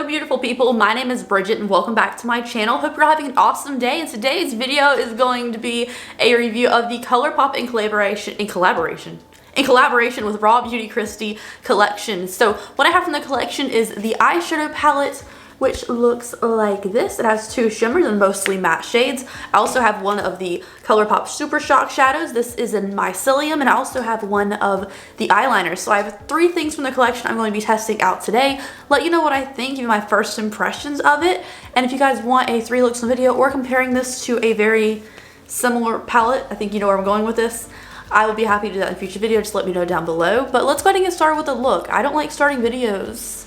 Hello beautiful people, my name is Bridget and welcome back to my channel. Hope you're having an awesome day, and today's video is going to be a review of the Colourpop in collaboration with RawBeautyKristi collection. So what I have from the collection is the eyeshadow palette, which looks like this. It has two shimmers and mostly matte shades. I also have one of the Colourpop Super Shock shadows. This is in Mycelium, and I also have one of the eyeliners. So I have three things from the collection I'm going to be testing out today. Let you know what I think, give you my first impressions of it. And if you guys want a 3 looks in video or comparing this to a very similar palette, I think you know where I'm going with this, I will be happy to do that in a future video. Just let me know down below. But let's go ahead and get started with the look. I don't like starting videos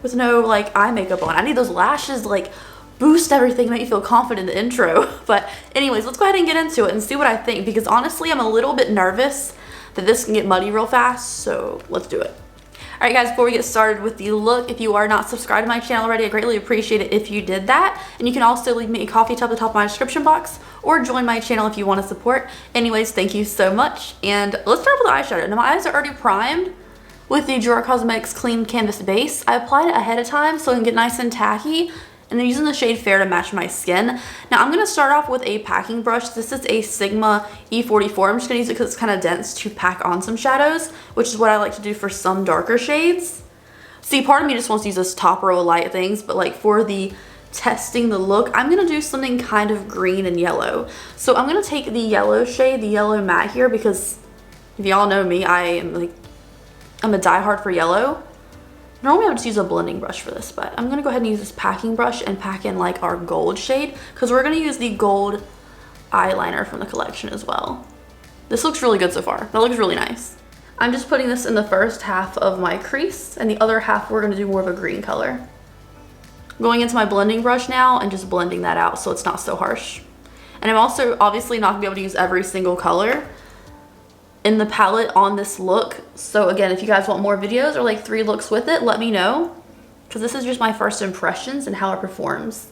with no like eye makeup on. I need those lashes to like boost everything, make you feel confident in the intro. But anyways, let's go ahead and get into it and see what I think, because honestly I'm a little bit nervous that this can get muddy real fast, so let's do it. Alright guys, before we get started with the look, if you are not subscribed to my channel already, I greatly appreciate it if you did that. And you can also leave me a coffee tub at the top of my description box, or join my channel if you want to support. Anyways, thank you so much. And let's start with the eyeshadow. Now my eyes are already primed with the Jura Cosmetics Clean Canvas Base. I applied it ahead of time so I can get nice and tacky, and I'm using the shade Fair to match my skin. Now I'm going to start off with a packing brush. This is a Sigma E44. I'm just going to use it because it's kind of dense to pack on some shadows, which is what I like to do for some darker shades. See, part of me just wants to use this top row of light things, but like for the testing the look, I'm going to do something kind of green and yellow. So I'm going to take the yellow shade, the yellow matte here, because if y'all know me, I'm a diehard for yellow. Normally I would just use a blending brush for this, but I'm gonna go ahead and use this packing brush and pack in like our gold shade, because we're gonna use the gold eyeliner from the collection as well. This looks really good so far. That looks really nice. I'm just putting this in the first half of my crease, and the other half we're gonna do more of a green color. Going into my blending brush now and just blending that out so it's not so harsh. And I'm also obviously not gonna be able to use every single color in the palette on this look. So again, if you guys want more videos or like 3 looks with it, let me know, because this is just my first impressions and how it performs.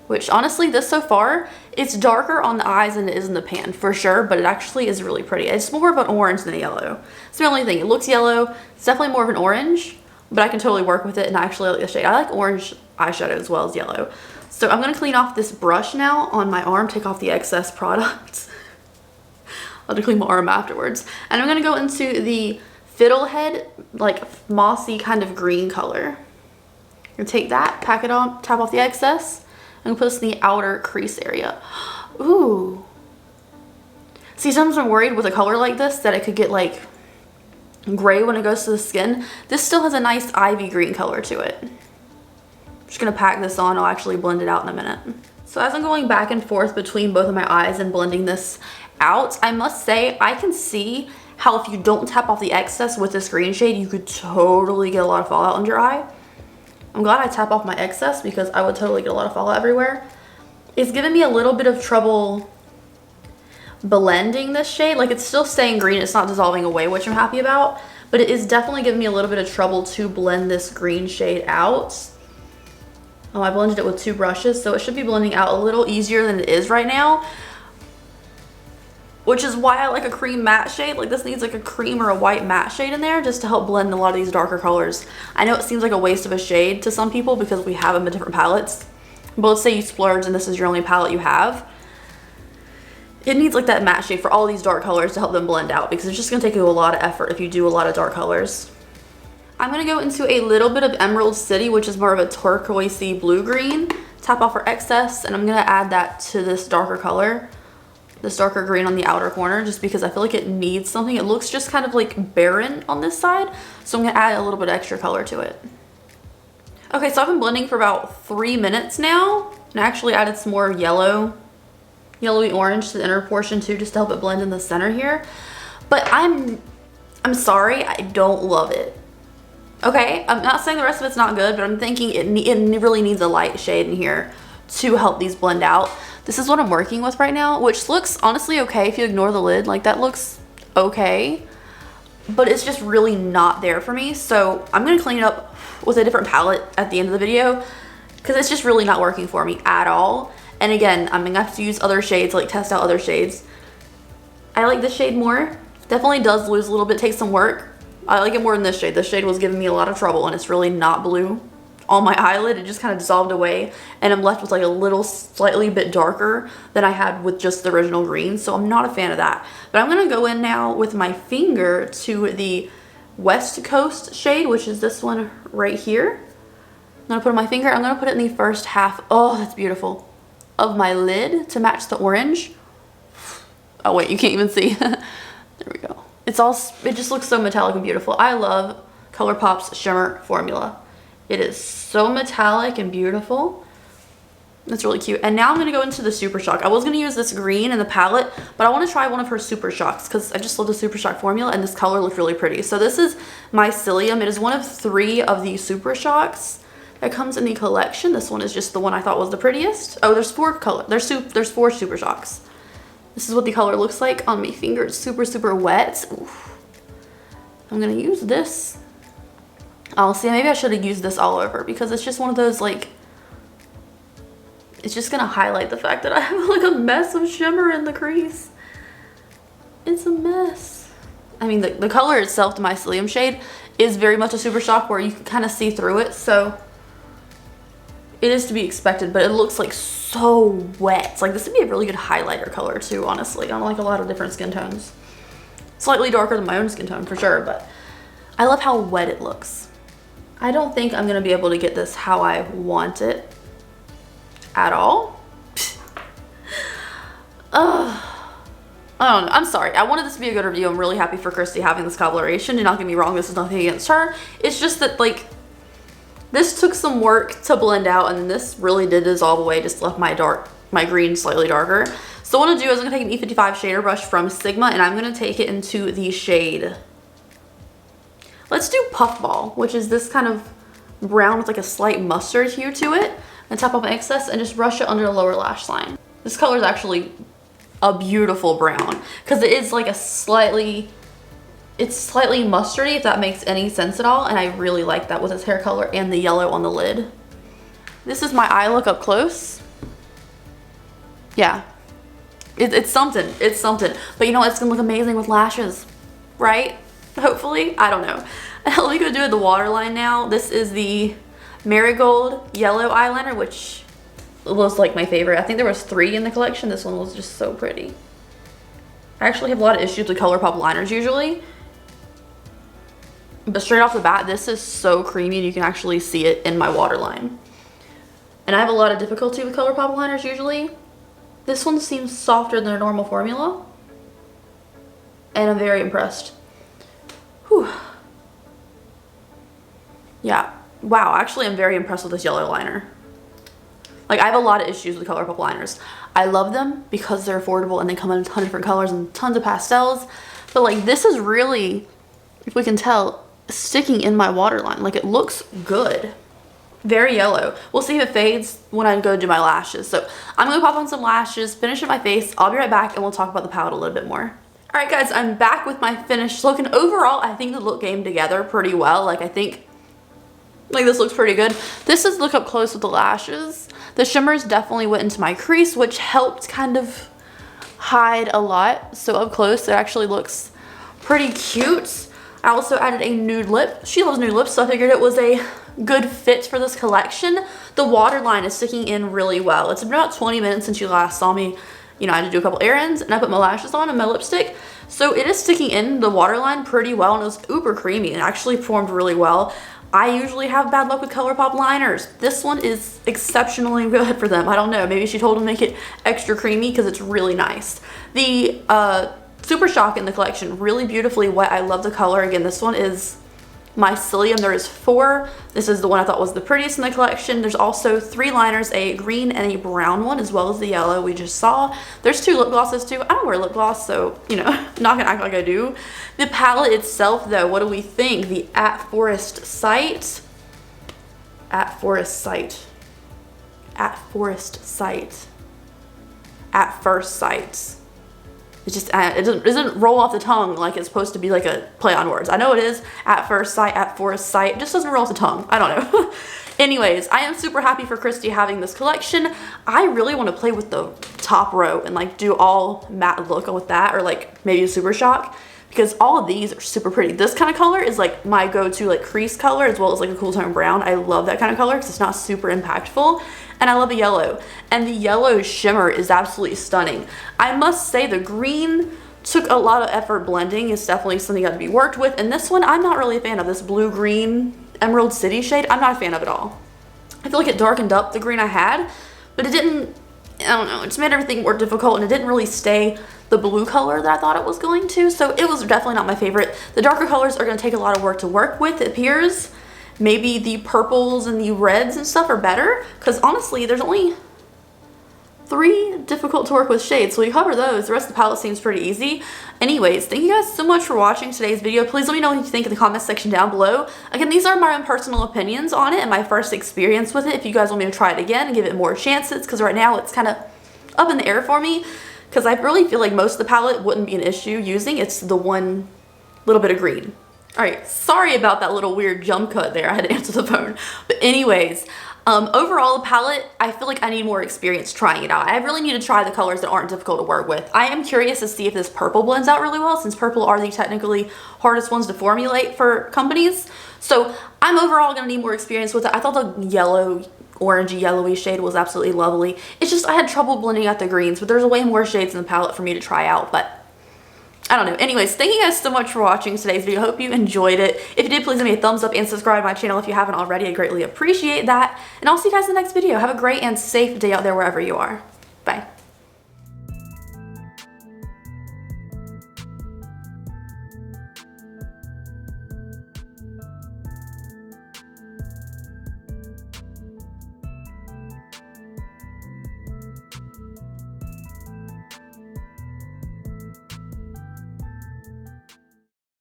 Which honestly, this so far, it's darker on the eyes than it is in the pan for sure, but it actually is really pretty. It's more of an orange than a yellow. It's the only thing. It looks yellow. It's definitely more of an orange, but I can totally work with it, and I actually like the shade. I like orange eyeshadow as well as yellow. So I'm gonna clean off this brush now on my arm, take off the excess product. I'll have to clean my arm afterwards. And I'm gonna go into the Fiddlehead, like mossy kind of green color. I'm gonna take that, pack it on, tap off the excess, and put this in the outer crease area. Ooh. See, sometimes I'm worried with a color like this that it could get like gray when it goes to the skin. This still has a nice ivy green color to it. I'm just gonna pack this on. I'll actually blend it out in a minute. So as I'm going back and forth between both of my eyes and blending this out, I must say I can see how if you don't tap off the excess with this green shade, you could totally get a lot of fallout under your eye. I'm glad I tap off my excess, because I would totally get a lot of fallout everywhere. It's giving me a little bit of trouble blending this shade. Like, it's still staying green, it's not dissolving away, which I'm happy about, but it is definitely giving me a little bit of trouble to blend this green shade out. Oh, I blended it with 2 brushes, so it should be blending out a little easier than it is right now, which is why I like a cream matte shade. Like, this needs like a cream or a white matte shade in there just to help blend a lot of these darker colors. I know it seems like a waste of a shade to some people because we have them in different palettes, but let's say you splurge and this is your only palette you have. It needs like that matte shade for all these dark colors to help them blend out, because it's just gonna take you a lot of effort if you do a lot of dark colors. I'm gonna go into a little bit of Emerald City, which is more of a turquoisey blue-green. Tap off our excess, and I'm gonna add that to this darker color, this darker green on the outer corner, just because I feel like it needs something. It looks just kind of like barren on this side, so I'm gonna add a little bit of extra color to it. Okay, so I've been blending for about 3 minutes now, and I actually added some more yellowy orange to the inner portion too, just to help it blend in the center here. But I'm sorry, I don't love it. Okay, I'm not saying the rest of it's not good, but I'm thinking it really needs a light shade in here to help these blend out. This is what I'm working with right now, which looks honestly okay if you ignore the lid. Like, that looks okay, but it's just really not there for me. So I'm gonna clean it up with a different palette at the end of the video, because it's just really not working for me at all. And again, I'm gonna have to use other shades, like test out other shades. I like this shade more. Definitely does lose a little bit, takes some work. I like it more than this shade. This shade was giving me a lot of trouble, and it's really not blue on my eyelid. It just kind of dissolved away, and I'm left with like a little slightly bit darker than I had with just the original green. So I'm not a fan of that. But I'm gonna go in now with my finger to the West Coast shade, which is this one right here. I'm gonna put it on my finger. I'm gonna put it in the first half. Oh, that's beautiful. Of my lid to match the orange. Oh wait, you can't even see. There we go. It just looks so metallic and beautiful. I love Colourpop's shimmer formula. It is so metallic and beautiful. It's really cute. And now I'm gonna go into the Super Shock. I was gonna use this green in the palette, but I wanna try one of her Super Shocks because I just love the Super Shock formula and this color looked really pretty. So this is Mycelium. It is one of 3 of the Super Shocks that comes in the collection. This one is just the one I thought was the prettiest. Oh, there's 4 color. There's 4 Super Shocks. This is what the color looks like on my finger. It's super, super wet. Oof. I'm gonna use this. Oh, see, maybe I should have used this all over because it's just one of those, like, it's just gonna highlight the fact that I have like a mess of shimmer in the crease. It's a mess. I mean, the color itself, the Mycelium shade, is very much a Super Shock where you can kind of see through it. So it is to be expected, but it looks like so wet. Like this would be a really good highlighter color too, honestly. I don't like a lot of different skin tones. Slightly darker than my own skin tone for sure, but I love how wet it looks. I don't think I'm gonna be able to get this how I want it at all. I don't know. I'm sorry. I wanted this to be a good review. I'm really happy for Kristi having this coloration. Do not get me wrong. This is nothing against her. It's just that, like, this took some work to blend out, and this really did dissolve away. Just left my green slightly darker. So what I'm gonna do is I'm gonna take an E55 shader brush from Sigma, and I'm gonna take it into the shade. Let's do Puffball, which is this kind of brown with like a slight mustard hue to it. And tap off my excess and just brush it under the lower lash line. This color is actually a beautiful brown because it is like it's slightly mustardy, if that makes any sense at all. And I really like that with its hair color and the yellow on the lid. This is my eye look up close. Yeah, it's something. It's something. But you know what? It's gonna look amazing with lashes, right? Hopefully. I don't know. Let me go do the waterline now. This is the Marigold yellow eyeliner, which was like my favorite. I think there was 3 in the collection. This one was just so pretty. I actually have a lot of issues with Colourpop liners usually, but straight off the bat, this is so creamy and you can actually see it in my waterline. And I have a lot of difficulty with Colourpop liners usually. This one seems softer than their normal formula, and I'm very impressed. Whew. Yeah. Wow, actually I'm very impressed with this yellow liner. Like, I have a lot of issues with Colourpop liners. I love them because they're affordable and they come in a ton of different colors and tons of pastels. But like, this is really, if we can tell, sticking in my waterline. Like, it looks good. Very yellow. We'll see if it fades when I go do my lashes. So I'm gonna pop on some lashes, finish up my face. I'll be right back and we'll talk about the palette a little bit more. All right guys, I'm back with my finished look, and overall I think the look came together pretty well. Like, I think like this looks pretty good. This is look up close with the lashes. The shimmers definitely went into my crease, which helped kind of hide a lot. So up close it actually looks pretty cute. I also added a nude lip. She loves nude lips, so I figured it was a good fit for this collection. The waterline is sticking in really well. It's been about 20 minutes since you last saw me. You know, I had to do a couple errands and I put my lashes on and my lipstick. So it is sticking in the waterline pretty well, and it was uber creamy and actually formed really well. I usually have bad luck with Colourpop liners. This one is exceptionally good for them. I don't know, maybe she told them to make it extra creamy because it's really nice. The Super Shock in the collection, really beautifully wet. I love the color. Again, this one is Mycelium. There is 4. This is the one I thought was the prettiest in the collection. There's also 3 liners, a green and a brown one, as well as the yellow we just saw. There's 2 lip glosses too. I don't wear lip gloss, so, you know, not gonna act like I do. The palette itself though, what do we think? The At Forest Sight. At Forest Sight. At Forest Sight. At First Sight. It just, it doesn't roll off the tongue like it's supposed to be like a play on words. I know it is, At First Sight, At Forest Sight. It just doesn't roll off the tongue. I don't know. Anyways, I am super happy for Kristi having this collection. I really want to play with the top row and like do all matte look with that, or like maybe a Super Shock. because all of these are super pretty. This kind of color is like my go-to like crease color, as well as like a cool tone brown. I love that kind of color because it's not super impactful. And I love the yellow. And the yellow shimmer is absolutely stunning. I must say the green took a lot of effort blending. It's definitely something that had to be worked with. And this one, I'm not really a fan of. This blue-green Emerald City shade, I'm not a fan of at all. I feel like it darkened up the green I had, but it didn't, I don't know, it just made everything more difficult, and it didn't really stay the blue color that I thought it was going to. So it was definitely not my favorite. The darker colors are going to take a lot of work to work with, it appears. Maybe the purples and the reds and stuff are better, because honestly, there's only 3 difficult to work with shades, so we cover those. The rest of the palette seems pretty easy. Anyways, thank you guys so much for watching today's video. Please let me know what you think in the comment section down below. Again, these are my own personal opinions on it and my first experience with it. If you guys want me to try it again and give it more chances, because right now it's kind of up in the air for me, because I really feel like most of the palette wouldn't be an issue using. It's the one little bit of green. Alright, sorry about that little weird jump cut there. I had to answer the phone. But anyways, overall the palette, I feel like I need more experience trying it out. I really need to try the colors that aren't difficult to work with. I am curious to see if this purple blends out really well, since purple are the technically hardest ones to formulate for companies. So I'm overall going to need more experience with it. I thought the yellow, orangey yellowy shade was absolutely lovely. It's just I had trouble blending out the greens, but there's way more shades in the palette for me to try out, but I don't know. Anyways, thank you guys so much for watching today's video. I hope you enjoyed it. If you did, please give me a thumbs up and subscribe to my channel if you haven't already. I greatly appreciate that. And I'll see you guys in the next video. Have a great and safe day out there wherever you are. Bye.